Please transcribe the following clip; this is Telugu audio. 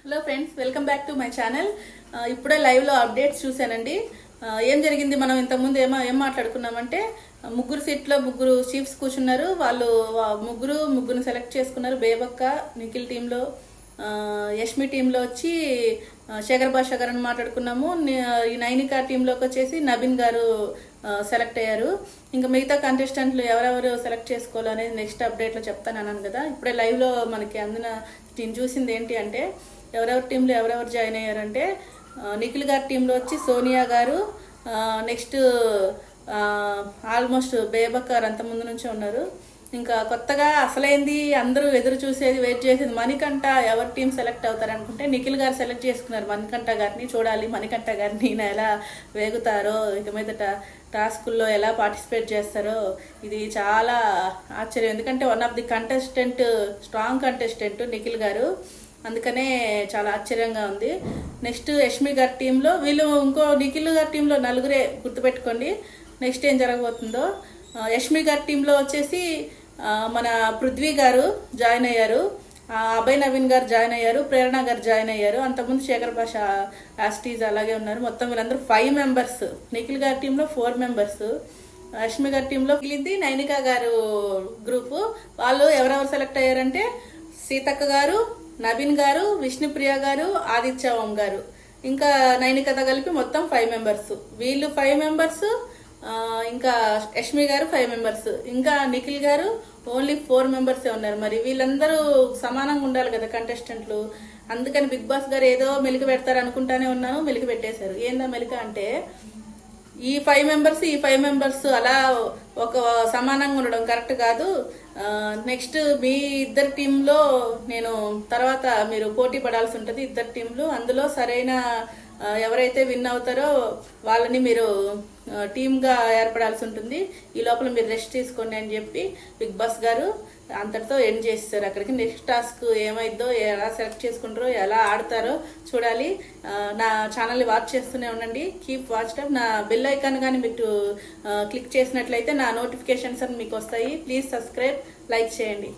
Hello friends, welcome back to my channel. ఇప్పుడే లైవ్లో అప్డేట్స్ చూశానండి. ఏం జరిగింది, మనం ఇంతకుముందు ఏం మాట్లాడుకున్నామంటే ముగ్గురు సీట్లో ముగ్గురు చీఫ్స్ కూర్చున్నారు. వాళ్ళు ముగ్గురుని సెలెక్ట్ చేసుకున్నారు. బేబక్క నిఖిల్ టీంలో, యష్మి టీంలో వచ్చి శేఖర్ భాష గారు అని మాట్లాడుకున్నాము. ఈ నైనికా టీంలోకి వచ్చేసి నబీన్ గారు సెలెక్ట్ అయ్యారు. ఇంకా మిగతా కంటెస్టెంట్లు ఎవరెవరు సెలెక్ట్ చేసుకోవాలనేది నెక్స్ట్ అప్డేట్లో చెప్తాను అన్నాను కదా. ఇప్పుడే లైవ్లో మనకి అందిన నేను చూసింది ఏంటి అంటే ఎవరెవరి టీంలో ఎవరెవరు జాయిన్ అయ్యారంటే నిఖిల్ గారి టీంలో వచ్చి సోనియా గారు, నెక్స్ట్ ఆల్మోస్ట్ బేబక్ గారు అంత ముందు నుంచే ఉన్నారు. ఇంకా కొత్తగా అసలైంది అందరూ ఎదురు చూసేది వెయిట్ చేసేది మణికంఠ ఎవరి టీం సెలెక్ట్ అవుతారు అనుకుంటే నిఖిల్ గారు సెలెక్ట్ చేసుకున్నారు మణికంఠ గారిని. చూడాలి మణికంఠ గారిని ఎలా వేగుతారో, ఇక మీదట టాస్కుల్లో ఎలా పార్టిసిపేట్ చేస్తారో. ఇది చాలా ఆశ్చర్యం, ఎందుకంటే one of the contestant, strong contestant Nikhil గారు. అందుకనే చాలా ఆశ్చర్యంగా ఉంది. నెక్స్ట్ యష్మి గారి టీంలో వీళ్ళు ఇంకో నిఖిల్ గారి టీంలో నలుగురే, గుర్తుపెట్టుకోండి నెక్స్ట్ ఏం జరగబోతుందో. యష్మి గారి టీంలో వచ్చేసి మన పృథ్వీ గారు జాయిన్ అయ్యారు, అభయ్ నవీన్ గారు జాయిన్ అయ్యారు, ప్రేరణ గారు జాయిన్ అయ్యారు. అంతకుముందు శేఖర్ భాష యాస్టీజ్ అలాగే ఉన్నారు. మొత్తం వీళ్ళందరూ 5 మెంబర్స్. నిఖిల్ గారి టీంలో 4 మెంబర్స్. యష్మి గారి టీంలో మిగిలింది నైనికా గారు గ్రూపు. వాళ్ళు ఎవరెవరు సెలెక్ట్ అయ్యారంటే సీతక్క గారు, నవీన్ గారు, విష్ణుప్రియ గారు, ఆదిత్య ఓం గారు, ఇంకా నైనికత కలిపి మొత్తం 5 మెంబర్స్. వీళ్ళు 5 మెంబర్స్, ఇంకా యష్మి గారు 5 మెంబర్స్, ఇంకా నిఖిల్ గారు ఓన్లీ 4 మెంబర్సే ఉన్నారు. మరి వీళ్ళందరూ సమానంగా ఉండాలి కదా కంటెస్టెంట్లు. అందుకని బిగ్ బాస్ గారు ఏదో మెలిక పెడతారు అనుకుంటానే ఉన్నాను, మెలిక పెట్టేశారు. ఏందా మెలిక అంటే ఈ 5 మెంబర్స్ అలా ఒక సమానంగా ఉండడం కరెక్ట్ కాదు. నెక్స్ట్ మీ ఇద్దరు టీంలో నేను తర్వాత మీరు పోటీ పడాల్సి ఉంటుంది, ఇద్దరు టీంలు. అందులో సరైన ఎవరైతే విన్ అవుతారో వాళ్ళని మీరు టీమ్గా ఏర్పడాల్సి ఉంటుంది. ఈ లోపల మీరు రెస్ట్ తీసుకోండి అని చెప్పి బిగ్ బాస్ గారు అంతటితో ఎండ్ చేస్తారు. అక్కడికి నెక్స్ట్ టాస్క్ ఏమైద్దో, ఎలా సెలెక్ట్ చేసుకుంటారో, ఎలా ఆడతారో చూడాలి. నా ఛానల్ని వాచ్ చేస్తూనే ఉండండి. Keep watch time. నా బెల్ ఐకాన్ కానీ మీరు క్లిక్ చేసినట్లయితే నా నోటిఫికేషన్స్ అని మీకు వస్తాయి. ప్లీజ్ సబ్స్క్రైబ్, లైక్ చేయండి.